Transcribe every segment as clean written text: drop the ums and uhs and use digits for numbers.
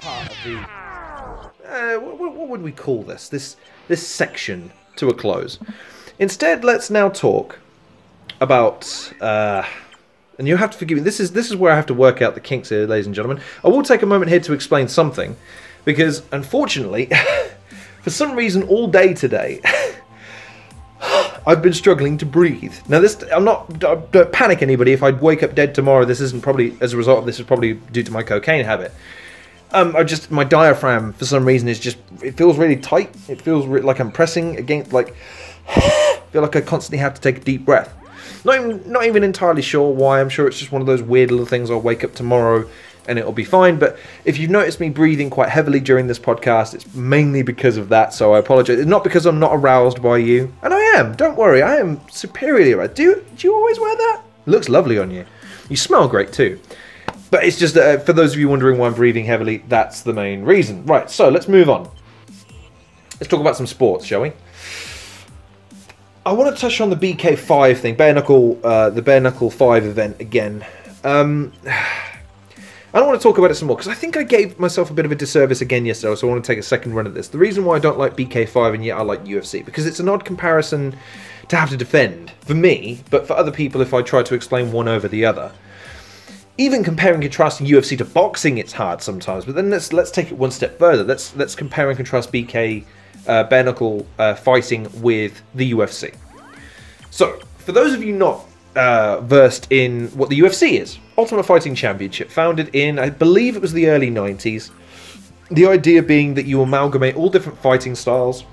Part of the... what would we call this? This section to a close. Instead, let's now talk about... and you have to forgive me, this is where I have to work out the kinks here, ladies and gentlemen. I will take a moment here to explain something, because, unfortunately, for some reason all day today, I've been struggling to breathe. Now, don't panic anybody if I wake up dead tomorrow. This isn't probably, as a result of this, is probably due to my cocaine habit. My diaphragm, for some reason, it feels really tight. It feels like I'm pressing against, like, I feel like I constantly have to take a deep breath. Not even entirely sure why. I'm sure it's just one of those weird little things. I'll wake up tomorrow and it'll be fine. But if you've noticed me breathing quite heavily during this podcast, it's mainly because of that. So I apologize. It's not because I'm not aroused by you. And I am. Don't worry. I am superiorly aroused. Do you always wear that? It looks lovely on you. You smell great too. But it's just for those of you wondering why I'm breathing heavily, that's the main reason. Right, so let's move on. Let's talk about some sports, shall we? I want to touch on the BK5 thing, the Bare Knuckle 5 event again. I don't want to talk about it some more, because I think I gave myself a bit of a disservice again yesterday, so I want to take a second run at this. The reason why I don't like BK5 and yet I like UFC, because it's an odd comparison to have to defend, for me, but for other people if I try to explain one over the other. Even comparing and contrasting UFC to boxing, it's hard sometimes, but then let's take it one step further. Let's compare and contrast BK Bare Knuckle fighting with the UFC. So, for those of you not versed in what the UFC is, Ultimate Fighting Championship, founded in, I believe it was the early 90s. The idea being that you amalgamate all different fighting styles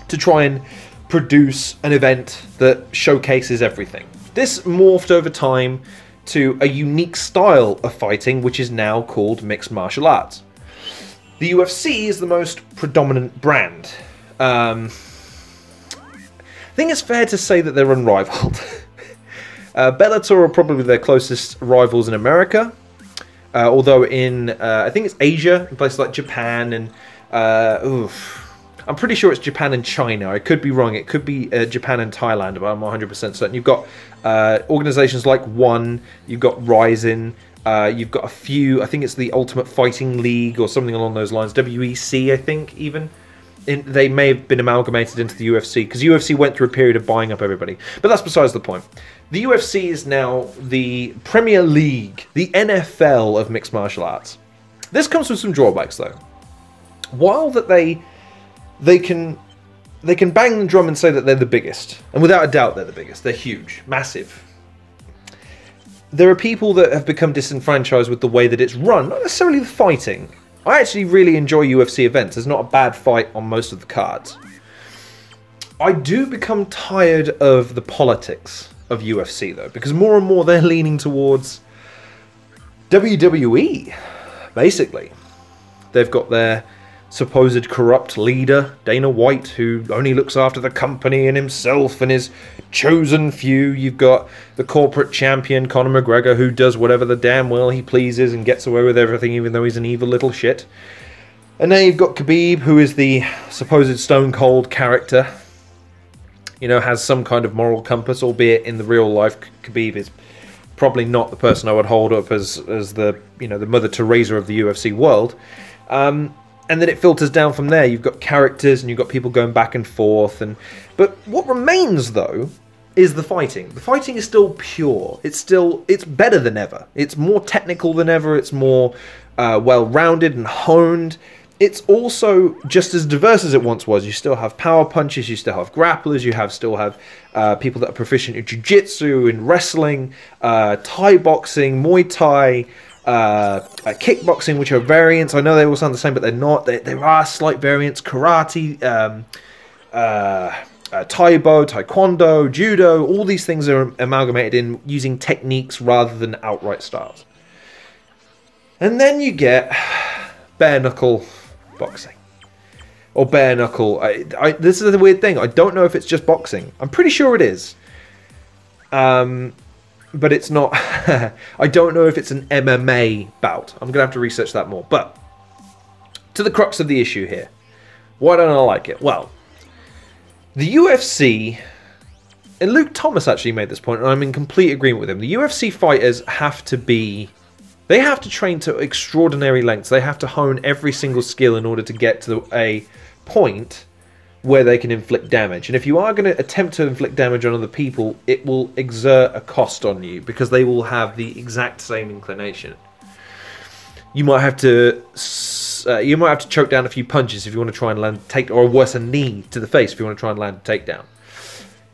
to try and produce an event that showcases everything. This morphed over time to a unique style of fighting, which is now called mixed martial arts. The UFC is the most predominant brand. I think it's fair to say that they're unrivaled. Bellator are probably their closest rivals in America, although in, I think it's Asia, in places like Japan and, I'm pretty sure it's Japan and China. I could be wrong. It could be Japan and Thailand, but I'm 100% certain. You've got organizations like One, you've got Rising, you've got a few, I think it's the Ultimate Fighting League or something along those lines. WEC, I think, even. They may have been amalgamated into the UFC, because UFC went through a period of buying up everybody. But that's besides the point. The UFC is now the Premier League, the NFL of mixed martial arts. This comes with some drawbacks, though. While that they can bang the drum and say that they're the biggest, and without a doubt they're the biggest. They're huge, massive. There are people that have become disenfranchised with the way that it's run, not necessarily the fighting. I actually really enjoy UFC events. There's not a bad fight on most of the cards. I do become tired of the politics of UFC, though, because more and more they're leaning towards WWE, basically. They've got their supposed corrupt leader, Dana White, who only looks after the company and himself and his chosen few. You've got the corporate champion, Conor McGregor, who does whatever the damn well he pleases and gets away with everything, even though he's an evil little shit. And then you've got Khabib, who is the supposed stone cold character. You know, has some kind of moral compass, albeit in the real life, Khabib is probably not the person I would hold up as the, you know, the Mother Teresa of the UFC world. And then it filters down from there. You've got characters and you've got people going back and forth. But what remains, though, is the fighting. The fighting is still pure. It's better than ever. It's more technical than ever. It's more well-rounded and honed. It's also just as diverse as it once was. You still have power punches. You still have grapplers. You still have people that are proficient in jiu-jitsu, in wrestling, Thai boxing, Muay Thai, kickboxing, which are variants. I know they all sound the same, but they're not. There are slight variants. Karate, Taibo, Taekwondo, Judo. All these things are amalgamated in using techniques rather than outright styles. And then you get bare knuckle boxing. Or bare knuckle. This is a weird thing. I don't know if it's just boxing. I'm pretty sure it is. But it's not. I don't know if it's an MMA bout. I'm going to have to research that more. But to the crux of the issue here. Why don't I like it? Well, the UFC, And Luke Thomas actually made this point, and I'm in complete agreement with him. The UFC fighters have to be... They have to train to extraordinary lengths. They have to hone every single skill in order to get to a point where they can inflict damage. And if you are going to attempt to inflict damage on other people, it will exert a cost on you, because they will have the exact same inclination. You might have to choke down a few punches if you want to try and land a takedown, or worse, a knee to the face if you want to try and land a takedown.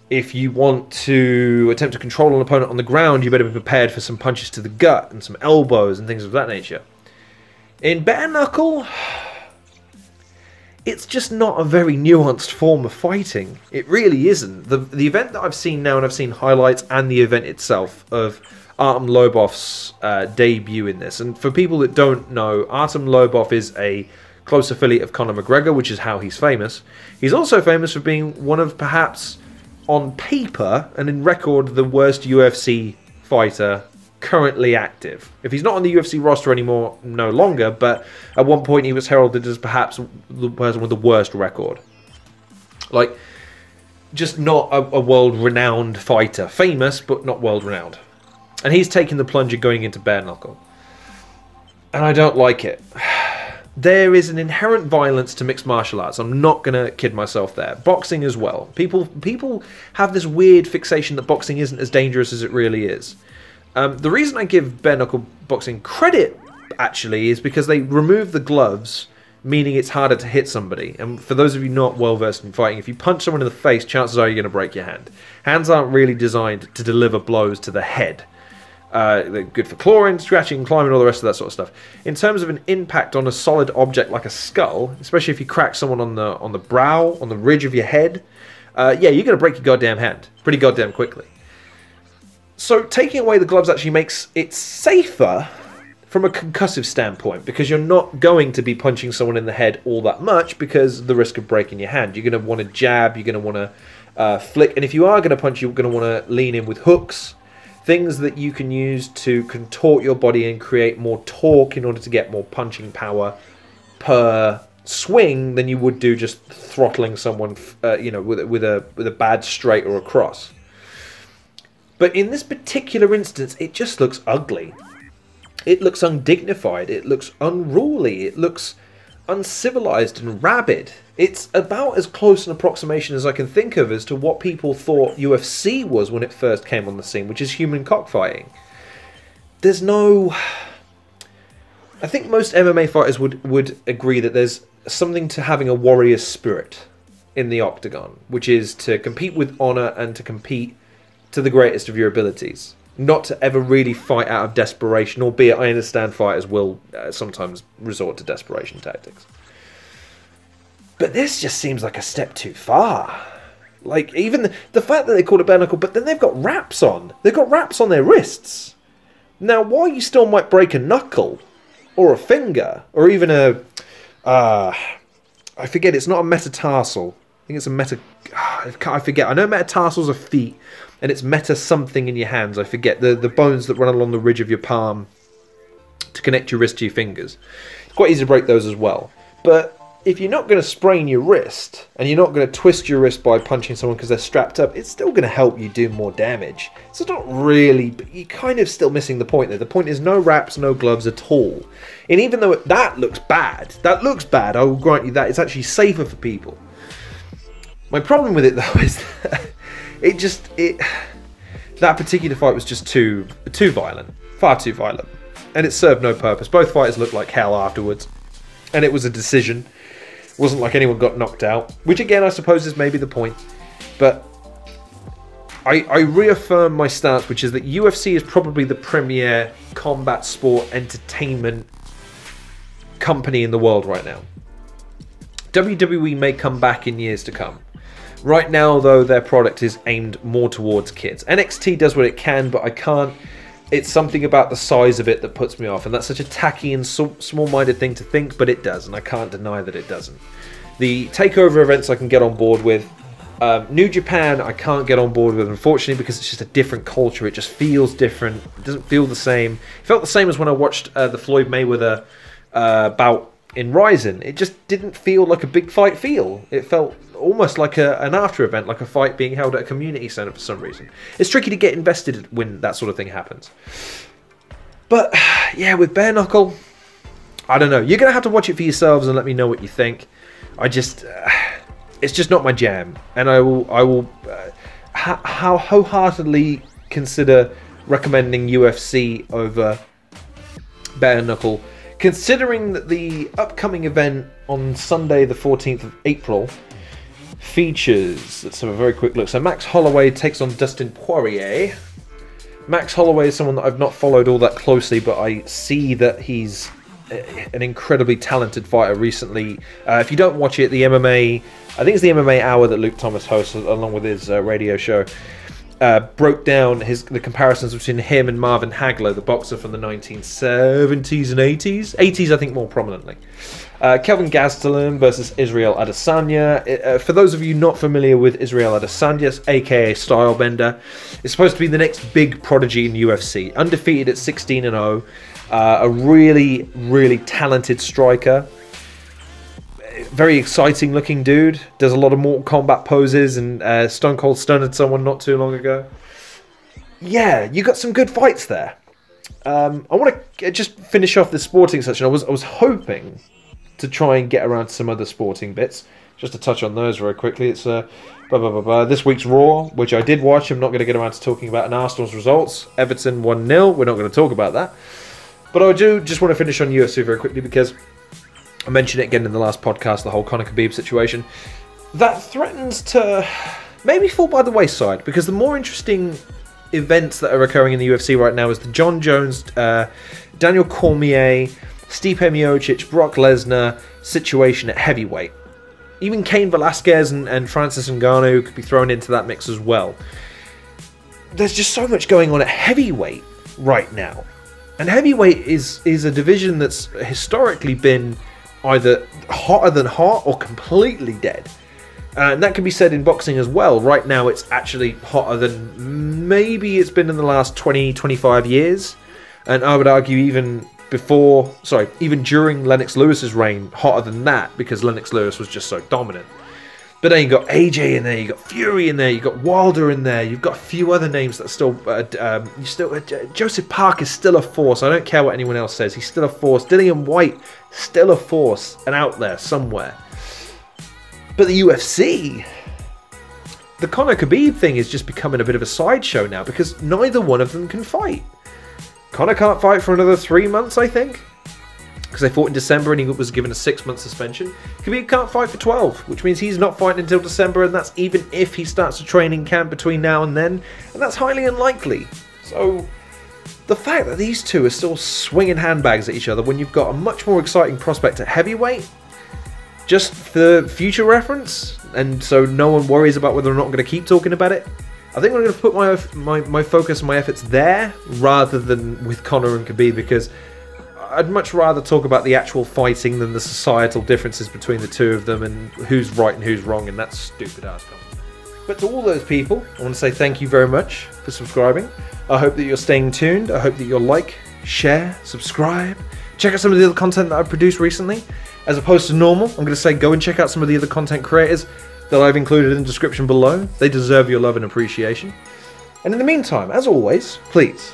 If you want to attempt to control an opponent on the ground, you better be prepared for some punches to the gut and some elbows and things of that nature. In bare knuckle, it's just not a very nuanced form of fighting. It really isn't. The event that I've seen now, and I've seen highlights and the event itself of Artem Lobov's debut in this. And for people that don't know, Artem Lobov is a close affiliate of Conor McGregor, which is how he's famous. He's also famous for being one of, perhaps, on paper and in record, the worst UFC fighter currently active. If he's not on the UFC roster anymore, no longer, but at one point he was heralded as perhaps the person with the worst record. Like, just not a world-renowned fighter. Famous, but not world-renowned. And he's taking the plunge of going into bare knuckle. And I don't like it. There is an inherent violence to mixed martial arts. I'm not going to kid myself there. Boxing as well. People have this weird fixation that boxing isn't as dangerous as it really is. The reason I give bare knuckle boxing credit, actually, is because they remove the gloves, meaning it's harder to hit somebody. And for those of you not well versed in fighting, if you punch someone in the face, chances are you're going to break your hand. Hands aren't really designed to deliver blows to the head. They're good for clawing, scratching, climbing, all the rest of that sort of stuff. In terms of an impact on a solid object like a skull, especially if you crack someone on the brow, on the ridge of your head, yeah, you're going to break your goddamn hand pretty goddamn quickly. So taking away the gloves actually makes it safer from a concussive standpoint, because you're not going to be punching someone in the head all that much because of the risk of breaking your hand. You're going to want to jab, you're going to want to flick, and if you are going to punch, you're going to want to lean in with hooks. Things that you can use to contort your body and create more torque in order to get more punching power per swing than you would do just throttling someone, you know, with a bad straight or a cross. But in this particular instance, it just looks ugly. It looks undignified. It looks unruly. It looks uncivilized and rabid. It's about as close an approximation as I can think of as to what people thought UFC was when it first came on the scene, which is human cockfighting. There's no... I think most MMA fighters would agree that there's something to having a warrior spirit in the octagon, which is to compete with honor and to compete to the greatest of your abilities. Not to ever really fight out of desperation, albeit I understand fighters will sometimes resort to desperation tactics. But this just seems like a step too far. Like, even the fact that they call it bare knuckle, but then they've got wraps on. They've got wraps on their wrists. Now, while you still might break a knuckle, or a finger, or even a... I forget, it's not a metatarsal. I think it's a I forget. I know metatarsals are feet, and it's meta something in your hands. I forget. The bones that run along the ridge of your palm to connect your wrist to your fingers. It's quite easy to break those as well. But if you're not going to sprain your wrist, and you're not going to twist your wrist by punching someone because they're strapped up, it's still going to help you do more damage. So it's not really... But you're kind of still missing the point there. The point is no wraps, no gloves at all. And even though that looks bad, I will grant you that. It's actually safer for people. My problem with it, though, is that that particular fight was just too violent. Far too violent. And it served no purpose. Both fighters looked like hell afterwards. And it was a decision. It wasn't like anyone got knocked out. Which, again, I suppose is maybe the point. But I reaffirm my stance, which is that UFC is probably the premier combat sport entertainment company in the world right now. WWE may come back in years to come. Right now, though, their product is aimed more towards kids. NXT does what it can, but I can't... It's something about the size of it that puts me off, and that's such a tacky and small-minded thing to think, but it does, and I can't deny that it doesn't. The takeover events I can get on board with. New Japan I can't get on board with, unfortunately, because it's just a different culture. It just feels different. It doesn't feel the same. It felt the same as when I watched the Floyd Mayweather bout in Ryzen. It just didn't feel like a big fight feel. It felt almost like an after event, like a fight being held at a community center for some reason. It's tricky to get invested when that sort of thing happens. But yeah, with bare knuckle, I don't know. You're gonna have to watch it for yourselves and let me know what you think. It's just not my jam, and I will wholeheartedly consider recommending UFC over bare knuckle, considering that the upcoming event on Sunday the 14th of April features, let's have a very quick look. So Max Holloway takes on Dustin Poirier. Max Holloway is someone that I've not followed all that closely, but I see that he's an incredibly talented fighter recently. If you don't watch it, the MMA, I think it's the MMA Hour that Luke Thomas hosts along with his radio show, broke down the comparisons between him and Marvin Hagler, the boxer from the 1970s and 80s. 80s, I think, more prominently. Kelvin Gastelum versus Israel Adesanya. For those of you not familiar with Israel Adesanya, aka Stylebender, is supposed to be the next big prodigy in UFC. Undefeated at 16-0. A really, really talented striker. Very exciting looking dude. Does a lot of Mortal Kombat poses and Stone Cold stunned someone not too long ago. Yeah, you got some good fights there. I want to just finish off the sporting section. I was hoping to try and get around to some other sporting bits. Just to touch on those very quickly. It's this week's Raw, which I did watch. I'm not going to get around to talking about an Arsenal's results. Everton 1-0. We're not going to talk about that. But I do just want to finish on UFC very quickly because I mentioned it again in the last podcast, the whole Conor Khabib situation. That threatens to maybe fall by the wayside because the more interesting events that are occurring in the UFC right now is the John Jones, Daniel Cormier, Stipe Miocic, Brock Lesnar situation at heavyweight. Even Cain Velasquez and Francis Ngannou could be thrown into that mix as well. There's just so much going on at heavyweight right now. And heavyweight is a division that's historically been either hotter than hot or completely dead. And that can be said in boxing as well. Right now it's actually hotter than maybe it's been in the last 20-25 years. And I would argue even during Lennox Lewis's reign, hotter than that, because Lennox Lewis was just so dominant. But then you got AJ in there, you got Fury in there, you got Wilder in there, you've got a few other names that are still. Joseph Park is still a force. I don't care what anyone else says. He's still a force. Dillian White, still a force and out there somewhere. But the UFC, the Conor Khabib thing is just becoming a bit of a sideshow now because neither one of them can fight. Conor can't fight for another 3 months, I think, because they fought in December and he was given a 6-month suspension. Khabib can't fight for 12, which means he's not fighting until December, and that's even if he starts a training camp between now and then, and that's highly unlikely. So the fact that these two are still swinging handbags at each other when you've got a much more exciting prospect at heavyweight, just for future reference, and so no one worries about whether or not I'm going to keep talking about it, I think I'm going to put my focus and my efforts there rather than with Conor and Khabib, because I'd much rather talk about the actual fighting than the societal differences between the two of them and who's right and who's wrong, and that's stupid ass comment. But to all those people, I want to say thank you very much for subscribing. I hope that you're staying tuned. I hope that you'll like, share, subscribe. Check out some of the other content that I've produced recently. As opposed to normal, I'm going to say go and check out some of the other content creators that I've included in the description below. They deserve your love and appreciation. And in the meantime, as always, please,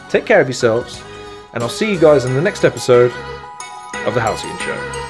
take care of yourselves, and I'll see you guys in the next episode of The Halcyon Show.